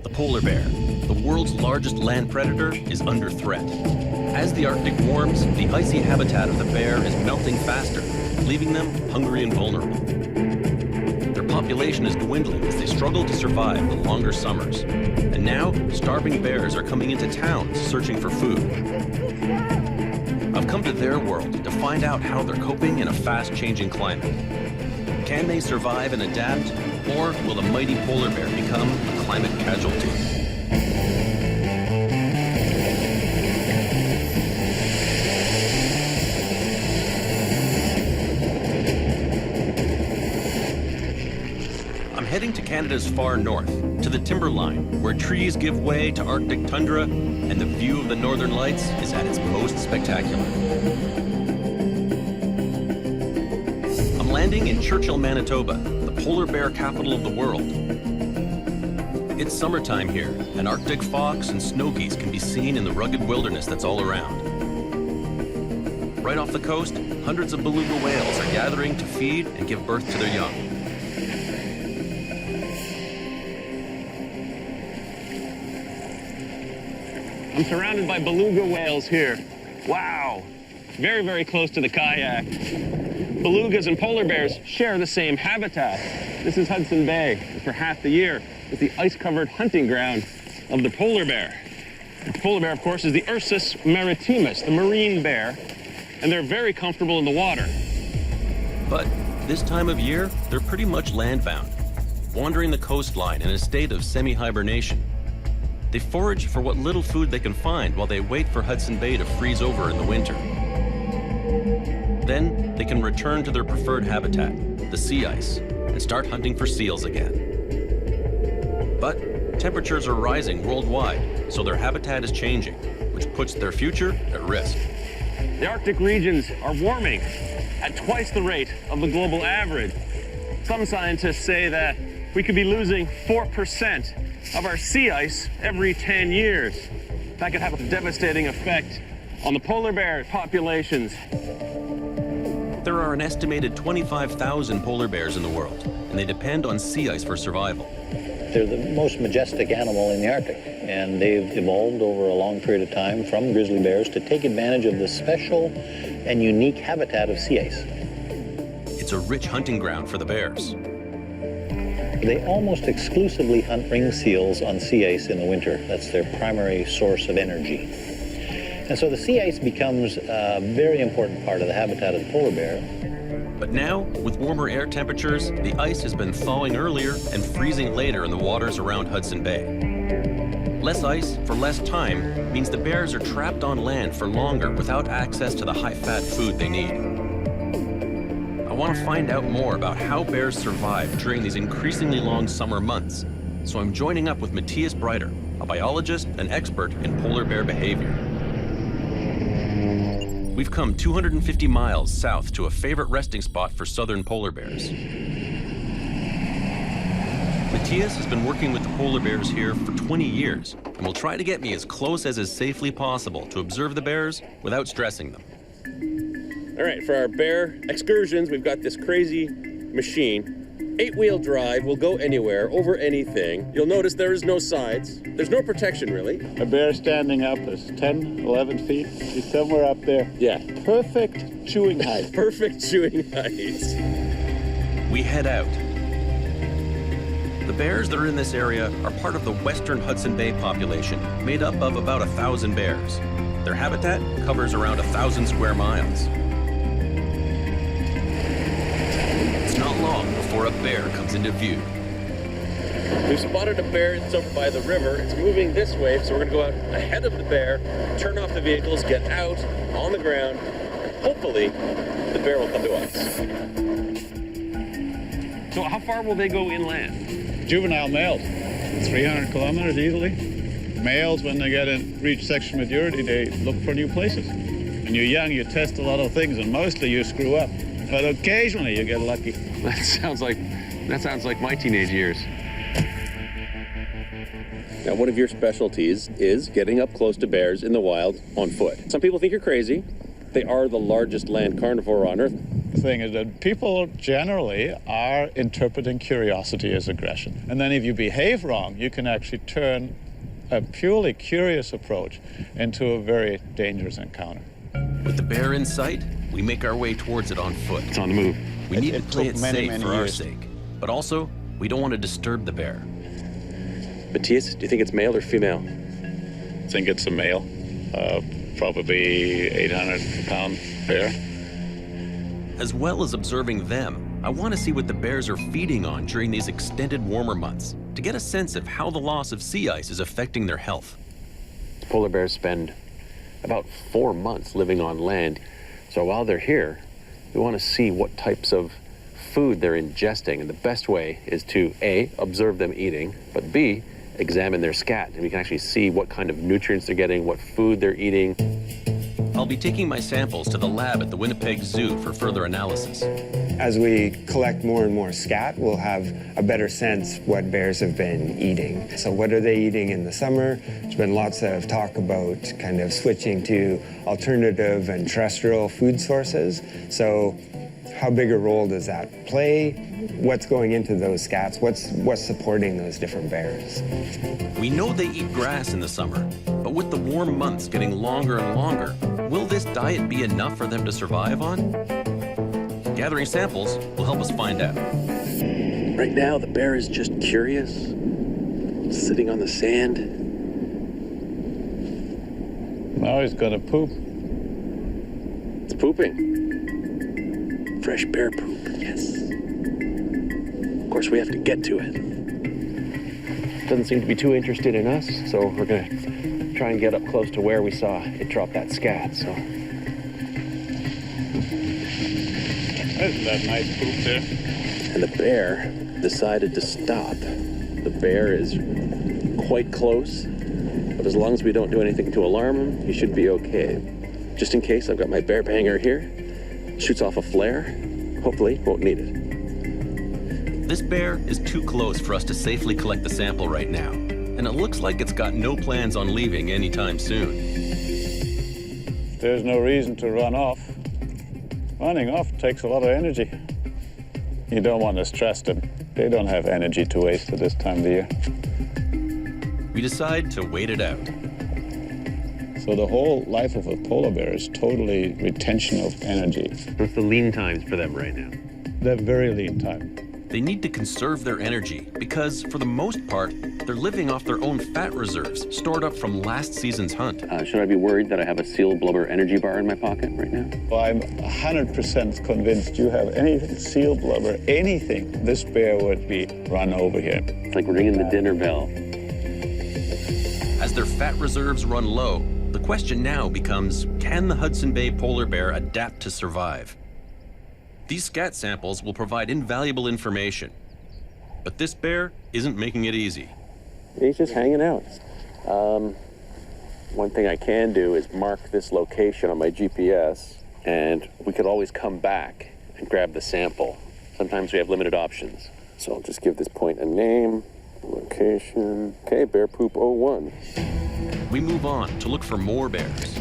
The polar bear, the world's largest land predator, is under threat. As the Arctic warms, the icy habitat of the bear is melting faster, leaving them hungry and vulnerable. Their population is dwindling as they struggle to survive the longer summers. And now, starving bears are coming into towns searching for food. I've come to their world to find out how they're coping in a fast-changing climate. Can they survive and adapt, or will the mighty polar bear become a climate casualty? I'm heading to Canada's far north, to the timberline, where trees give way to Arctic tundra, and the view of the northern lights is at its most spectacular. I'm landing in Churchill, Manitoba, the polar bear capital of the world. It's summertime here, and Arctic fox and snow geese can be seen in the rugged wilderness that's all around. Right off the coast, hundreds of beluga whales are gathering to feed and give birth to their young. I'm surrounded by beluga whales here. Wow, very, very close to the kayak. Belugas and polar bears share the same habitat. This is Hudson Bay, and for half the year, it's the ice-covered hunting ground of the polar bear. The polar bear, of course, is the Ursus maritimus, the marine bear, and they're very comfortable in the water. But this time of year, they're pretty much landbound, wandering the coastline in a state of semi-hibernation. They forage for what little food they can find while they wait for Hudson Bay to freeze over in the winter. Then they can return to their preferred habitat, the sea ice, and start hunting for seals again. But temperatures are rising worldwide, so their habitat is changing, which puts their future at risk. The Arctic regions are warming at twice the rate of the global average. Some scientists say that we could be losing 4% of our sea ice every 10 years. That could have a devastating effect on the polar bear populations. There are an estimated 25,000 polar bears in the world, and they depend on sea ice for survival. They're the most majestic animal in the Arctic, and they've evolved over a long period of time from grizzly bears to take advantage of the special and unique habitat of sea ice. It's a rich hunting ground for the bears. They almost exclusively hunt ring seals on sea ice in the winter. That's their primary source of energy. And so the sea ice becomes a very important part of the habitat of the polar bear. But now, with warmer air temperatures, the ice has been thawing earlier and freezing later in the waters around Hudson Bay. Less ice for less time means the bears are trapped on land for longer without access to the high-fat food they need. I want to find out more about how bears survive during these increasingly long summer months, so I'm joining up with Matias, a biologist and expert in polar bear behavior. We've come 250 miles south to a favorite resting spot for southern polar bears. Matias has been working with the polar bears here for 20 years and will try to get me as close as is safely possible to observe the bears without stressing them. All right, for our bear excursions, we've got this crazy machine. 8-wheel drive, will go anywhere, over anything. You'll notice there is no sides. There's no protection, really. A bear standing up is 10, 11 feet. He's somewhere up there. Yeah. Perfect chewing height. Perfect chewing height. We head out. The bears that are in this area are part of the western Hudson Bay population, made up of about 1,000 bears. Their habitat covers around 1,000 square miles. It's not long before a bear comes into view. We've spotted a bear. It's over by the river. It's moving this way, so we're going to go out ahead of the bear, turn off the vehicles, get out on the ground, and hopefully the bear will come to us. So how far will they go inland? Juvenile males, 300 kilometers easily. Males, when they reach sexual maturity, they look for new places. When you're young, you test a lot of things, and mostly you screw up. But occasionally you get lucky. That sounds like my teenage years. Now, one of your specialties is getting up close to bears in the wild on foot. Some people think you're crazy. They are the largest land carnivore on Earth. The thing is that people generally are interpreting curiosity as aggression. And then if you behave wrong, you can actually turn a purely curious approach into a very dangerous encounter. With the bear in sight, we make our way towards it on foot. It's on the move. We need to It play took it many, safe many for our years. sake. But also, we don't want to disturb the bear. Matias, do you think it's male or female? I think it's a male, probably 800-pound bear. As well as observing them, I want to see what the bears are feeding on during these extended warmer months to get a sense of how the loss of sea ice is affecting their health. Polar bears spend about 4 months living on land. So while they're here, we want to see what types of food they're ingesting. And the best way is to A, observe them eating, but B, examine their scat. And we can actually see what kind of nutrients they're getting, what food they're eating. I'll be taking my samples to the lab at the Winnipeg Zoo for further analysis. As we collect more and more scat, we'll have a better sense what bears have been eating. So what are they eating in the summer? There's been lots of talk about kind of switching to alternative and terrestrial food sources. So how big a role does that play? What's going into those scats? What's supporting those different bears? We know they eat grass in the summer, but with the warm months getting longer and longer, will this diet be enough for them to survive on? Gathering samples will help us find out. Right now, the bear is just curious, sitting on the sand. Now he's gonna poop. It's pooping. Fresh bear poop, yes. Of course, we have to get to it. Doesn't seem to be too interested in us, so we're gonna try and get up close to where we saw it drop that scat, so. Isn't that nice poop there? And the bear decided to stop. The bear is quite close, but as long as we don't do anything to alarm him, he should be okay. Just in case, I've got my bear banger here. Shoots off a flare. Hopefully, won't need it. This bear is too close for us to safely collect the sample right now, and it looks like it's got no plans on leaving anytime soon. There's no reason to run off. Running off takes a lot of energy. You don't want to stress them. They don't have energy to waste at this time of the year. We decide to wait it out. So the whole life of a polar bear is totally retention of energy. What's the lean times for them right now? They're very lean time. They need to conserve their energy because, for the most part, they're living off their own fat reserves stored up from last season's hunt. Should I be worried that I have a seal blubber energy bar in my pocket right now? Well, I'm 100% convinced you have anything, seal blubber, anything, this bear would be run over here. It's like ringing the dinner bell. As their fat reserves run low, the question now becomes, can the Hudson Bay polar bear adapt to survive? These scat samples will provide invaluable information, but this bear isn't making it easy. He's just hanging out. One thing I can do is mark this location on my GPS, and we could always come back and grab the sample. Sometimes we have limited options. So I'll just give this point a name, location. Okay, bear poop 01. We move on to look for more bears.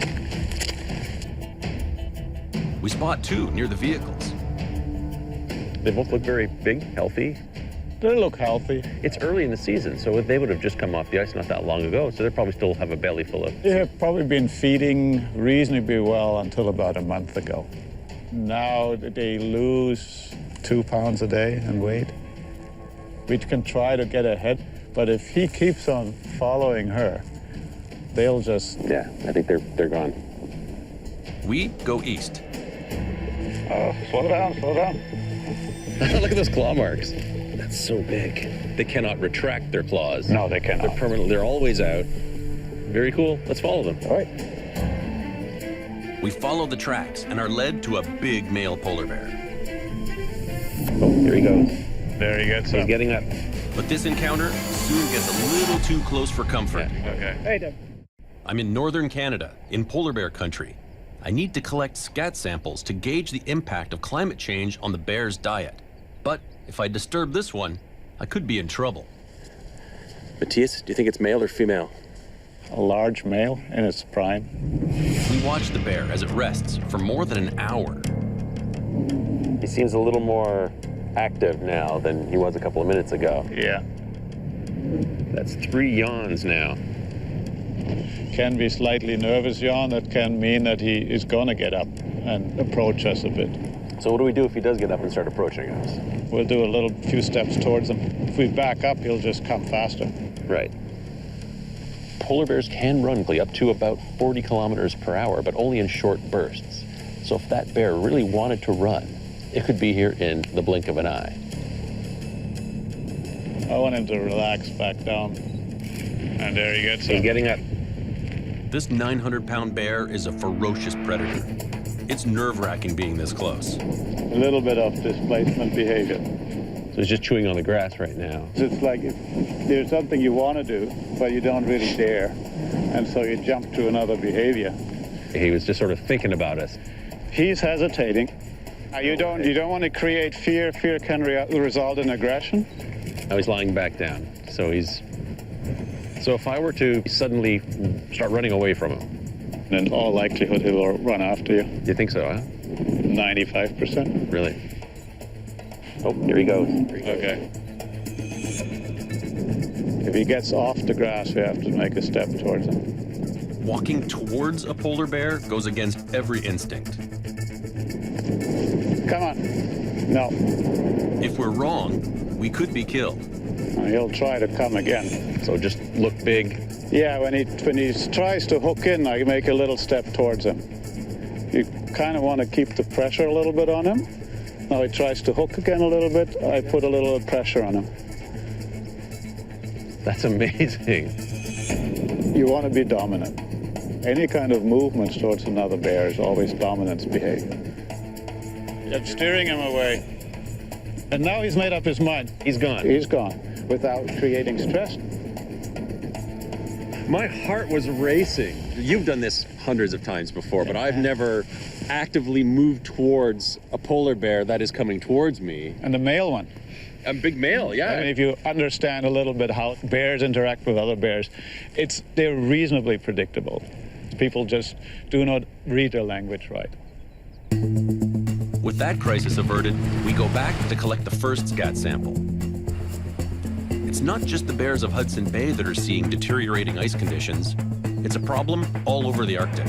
We spot two near the vehicles. They both look very big, healthy. They look healthy. It's early in the season, so they would have just come off the ice not that long ago, so they probably still have a belly full of... They have probably been feeding reasonably well until about a month ago. Now they lose 2 pounds a day in weight. We can try to get ahead, but if he keeps on following her, they'll just... Yeah, I think they're gone. We go east. Slow down, slow down. Look at those claw marks. That's so big. They cannot retract their claws. No, they cannot. They're permanent. They're always out. Very cool. Let's follow them. All right. We follow the tracks and are led to a big male polar bear. Oh, here he goes. There he gets He's up. getting up. But this encounter soon gets a little too close for comfort. Okay. Hey, Deb. I'm in northern Canada, in polar bear country. I need to collect scat samples to gauge the impact of climate change on the bear's diet. But if I disturb this one, I could be in trouble. Matias, do you think it's male or female? A large male in its prime. We watch the bear as it rests for more than an hour. He seems a little more active now than he was a couple of minutes ago. Yeah. That's 3 yawns now. Can be slightly nervous yawn. That can mean that he is going to get up and approach us a bit. So what do we do if he does get up and start approaching us? We'll do a few steps towards him. If we back up, he'll just come faster. Right. Polar bears can run up to about 40 kilometers per hour, but only in short bursts. So if that bear really wanted to run, it could be here in the blink of an eye. I want him to relax back down. And there he gets He's up. – getting up. This 900-pound bear is a ferocious predator. It's nerve-wracking being this close. A little bit of displacement behavior. So he's just chewing on the grass right now. It's like if there's something you want to do, but you don't really dare. And so you jump to another behavior. He was just sort of thinking about us. He's hesitating. You don't want to create fear. Fear can result in aggression. Now he's lying back down. So if I were to suddenly start running away from him. In all likelihood, he will run after you. You think so, huh? 95%. Really? Oh, here he goes. Okay. If he gets off the grass, we have to make a step towards him. Walking towards a polar bear goes against every instinct. Come on. No. If we're wrong, we could be killed. He'll try to come again. So just look big. Yeah, when he tries to hook in, I make a little step towards him. You kind of want to keep the pressure a little bit on him. Now he tries to hook again a little bit, I put a little pressure on him. That's amazing. You want to be dominant. Any kind of movement towards another bear is always dominance behavior. You're steering him away. And now he's made up his mind. He's gone. He's gone without creating stress. My heart was racing. You've done this hundreds of times before, but I've never actively moved towards a polar bear that is coming towards me. And the male one. A big male, yeah. I mean, if you understand a little bit how bears interact with other bears, they're reasonably predictable. People just do not read their language right. With that crisis averted, we go back to collect the first scat sample. It's not just the bears of Hudson Bay that are seeing deteriorating ice conditions. It's a problem all over the Arctic.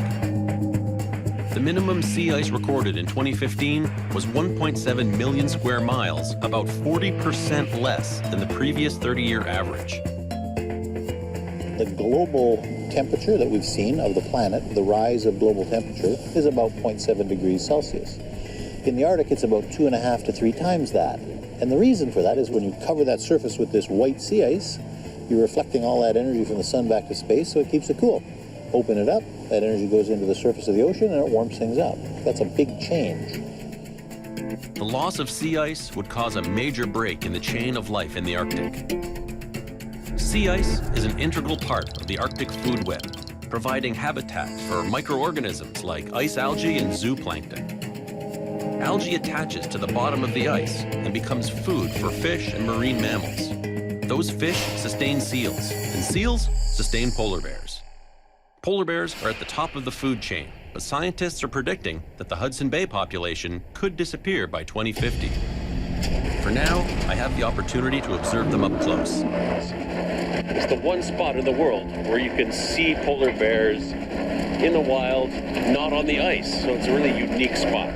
The minimum sea ice recorded in 2015 was 1.7 million square miles, about 40% less than the previous 30-year average. The global temperature that we've seen of the planet, the rise of global temperature, is about 0.7 degrees Celsius. In the Arctic, it's about 2.5 to 3 times that. And the reason for that is when you cover that surface with this white sea ice, you're reflecting all that energy from the sun back to space, so it keeps it cool. Open it up, that energy goes into the surface of the ocean, and it warms things up. That's a big change. The loss of sea ice would cause a major break in the chain of life in the Arctic. Sea ice is an integral part of the Arctic food web, providing habitat for microorganisms like ice algae and zooplankton. Algae attaches to the bottom of the ice and becomes food for fish and marine mammals. Those fish sustain seals, and seals sustain polar bears. Polar bears are at the top of the food chain, but scientists are predicting that the Hudson Bay population could disappear by 2050. For now, I have the opportunity to observe them up close. It's the one spot in the world where you can see polar bears in the wild, not on the ice, so it's a really unique spot.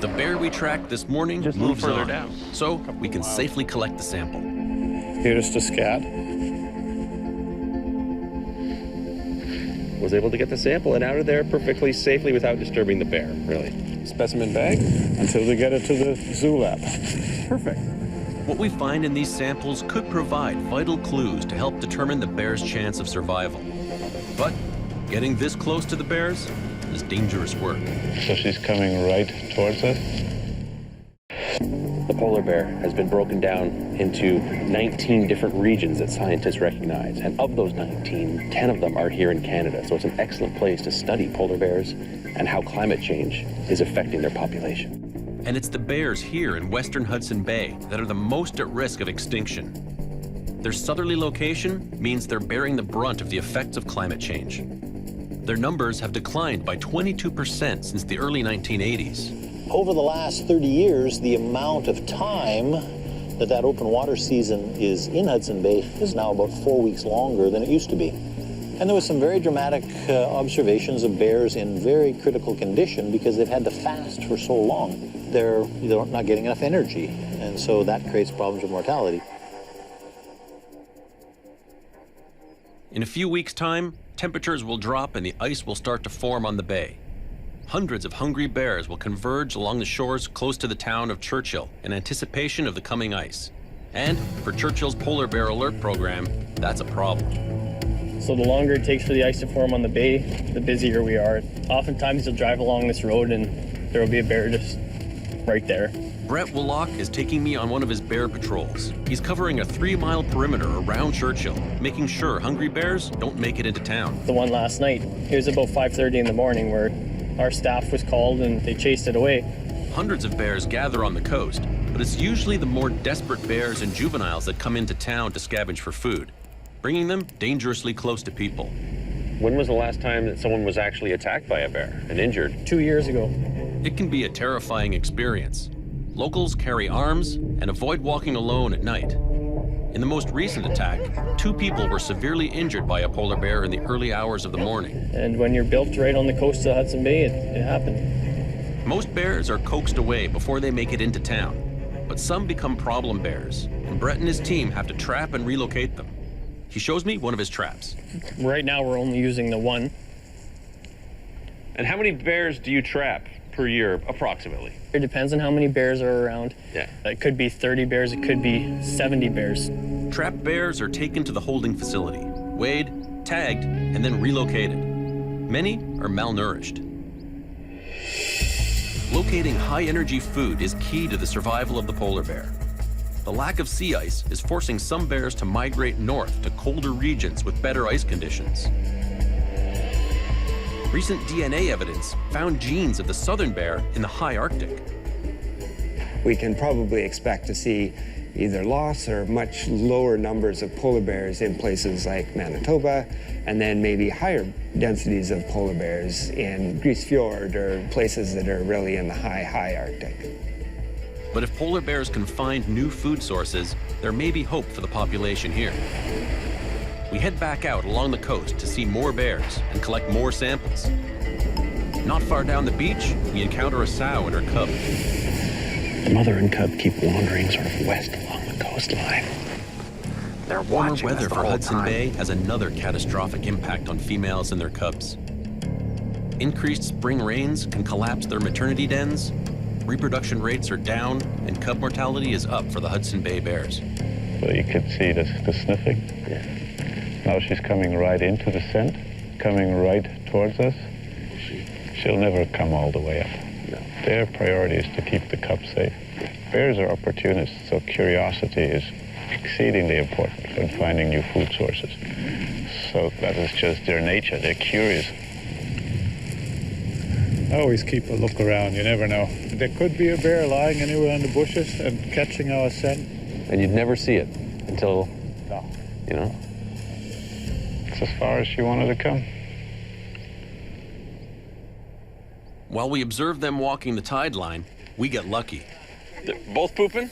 The bear we tracked this morning Just moves further on, down. so we can safely collect the sample. Here's the scat. Was able to get the sample and out of there perfectly safely without disturbing the bear, really. Specimen bag. Until we get it to the zoo lab. Perfect. What we find in these samples could provide vital clues to help determine the bear's chance of survival. But getting this close to the bears is dangerous work. So she's coming right towards us. The polar bear has been broken down into 19 different regions that scientists recognize. And of those 19, 10 of them are here in Canada. So it's an excellent place to study polar bears and how climate change is affecting their population. And it's the bears here in western Hudson Bay that are the most at risk of extinction. Their southerly location means they're bearing the brunt of the effects of climate change. Their numbers have declined by 22% since the early 1980s. Over the last 30 years, the amount of time that open water season is in Hudson Bay is now about 4 weeks longer than it used to be. And there was some very dramatic observations of bears in very critical condition because they've had to fast for so long. They're not getting enough energy, and so that creates problems with mortality. In a few weeks' time, temperatures will drop and the ice will start to form on the bay. Hundreds of hungry bears will converge along the shores close to the town of Churchill in anticipation of the coming ice. And for Churchill's Polar Bear Alert program, that's a problem. So the longer it takes for the ice to form on the bay, the busier we are. Oftentimes you'll drive along this road and there will be a bear just right there. Brett Willock is taking me on one of his bear patrols. He's covering a 3-mile perimeter around Churchill, making sure hungry bears don't make it into town. The one last night, it was about 5:30 in the morning where our staff was called and they chased it away. Hundreds of bears gather on the coast, but it's usually the more desperate bears and juveniles that come into town to scavenge for food, bringing them dangerously close to people. When was the last time that someone was actually attacked by a bear and injured? 2 years ago. It can be a terrifying experience. Locals carry arms and avoid walking alone at night. In the most recent attack, 2 people were severely injured by a polar bear in the early hours of the morning. And when you're built right on the coast of Hudson Bay, it happened. Most bears are coaxed away before they make it into town, but some become problem bears, and Brett and his team have to trap and relocate them. He shows me one of his traps. Right now we're only using the one. And how many bears do you trap per year, approximately? It depends on how many bears are around. Yeah. It could be 30 bears, it could be 70 bears. Trapped bears are taken to the holding facility, weighed, tagged, and then relocated. Many are malnourished. Locating high-energy food is key to the survival of the polar bear. The lack of sea ice is forcing some bears to migrate north to colder regions with better ice conditions. Recent DNA evidence found genes of the southern bear in the high Arctic. We can probably expect to see either loss or much lower numbers of polar bears in places like Manitoba, and then maybe higher densities of polar bears in Grise Fiord or places that are really in the high Arctic. But if polar bears can find new food sources, there may be hope for the population here. We head back out along the coast to see more bears and collect more samples. Not far down the beach, we encounter a sow and her cub. The mother and cub keep wandering sort of west along the coastline. They're Warmer watching us weather the for whole Hudson time. Bay has another catastrophic impact on females and their cubs. Increased spring rains can collapse their maternity dens, reproduction rates are down, and cub mortality is up for the Hudson Bay bears. So you could see the sniffing. Yeah. Now she's coming right into the scent, coming right towards us. She'll never come all the way up. No. Their priority is to keep the cub safe. Bears are opportunists, so curiosity is exceedingly important when finding new food sources. So that is just their nature. They're curious. Always keep a look around. You never know. There could be a bear lying anywhere in the bushes and catching our scent. And you'd never see it until, No. you know. It's as far as she wanted to come. While we observe them walking the tide line, we get lucky. They're both pooping?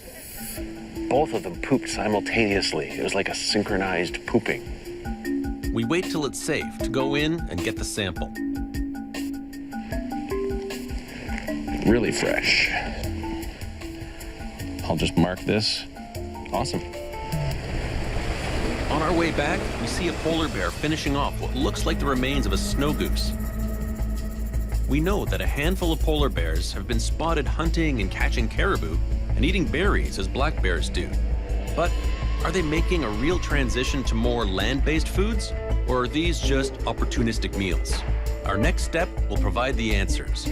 Both of them pooped simultaneously. It was like a synchronized pooping. We wait till it's safe to go in and get the sample. Really fresh. I'll just mark this. Awesome. On our way back, we see a polar bear finishing off what looks like the remains of a snow goose. We know that a handful of polar bears have been spotted hunting and catching caribou and eating berries as black bears do. But are they making a real transition to more land-based foods, or are these just opportunistic meals? Our next step will provide the answers.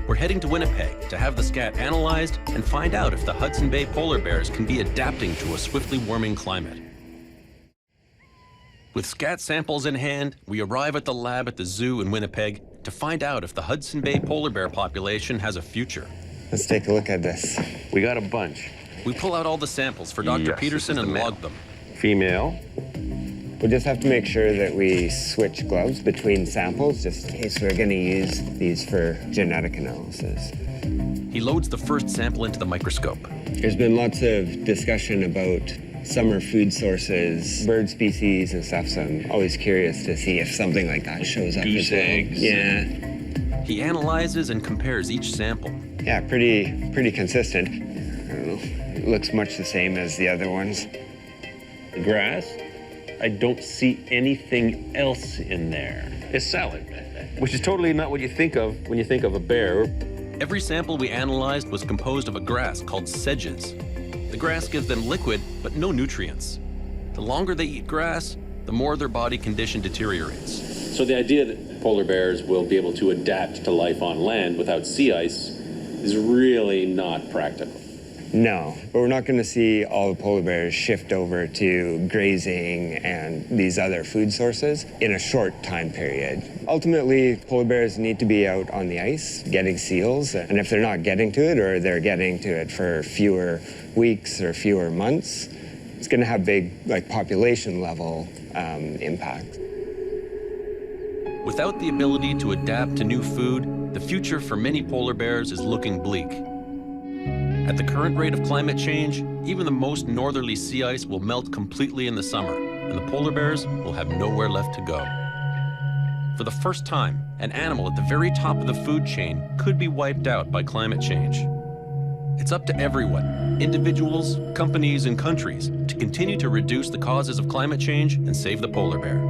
We're heading to Winnipeg to have the scat analyzed and find out if the Hudson Bay polar bears can be adapting to a swiftly warming climate. With scat samples in hand, we arrive at the lab at the zoo in Winnipeg to find out if the Hudson Bay polar bear population has a future. Let's take a look at this. We got a bunch. We pull out all the samples for Dr. Yes, Peterson this is and the log male. them. Female. We'll just have to make sure that we switch gloves between samples, just in case we're going to use these for genetic analysis. He loads the first sample into the microscope. There's been lots of discussion about summer food sources, bird species and stuff, so I'm always curious to see if something like that shows up. Goose as well. eggs. Yeah. He analyzes and compares each sample. Yeah, pretty consistent. I don't know. It looks much the same as the other ones. The grass, I don't see anything else in there. It's salad, which is totally not what you think of when you think of a bear. Every sample we analyzed was composed of a grass called sedges. The grass gives them liquid, but no nutrients. The longer they eat grass, the more their body condition deteriorates. So the idea that polar bears will be able to adapt to life on land without sea ice is really not practical. No, but we're not going to see all the polar bears shift over to grazing and these other food sources in a short time period. Ultimately, polar bears need to be out on the ice getting seals, and if they're not getting to it or they're getting to it for fewer weeks or fewer months, it's going to have big, population level impact. Without the ability to adapt to new food, the future for many polar bears is looking bleak. At the current rate of climate change, even the most northerly sea ice will melt completely in the summer, and the polar bears will have nowhere left to go. For the first time, an animal at the very top of the food chain could be wiped out by climate change. It's up to everyone, individuals, companies, and countries, to continue to reduce the causes of climate change and save the polar bear.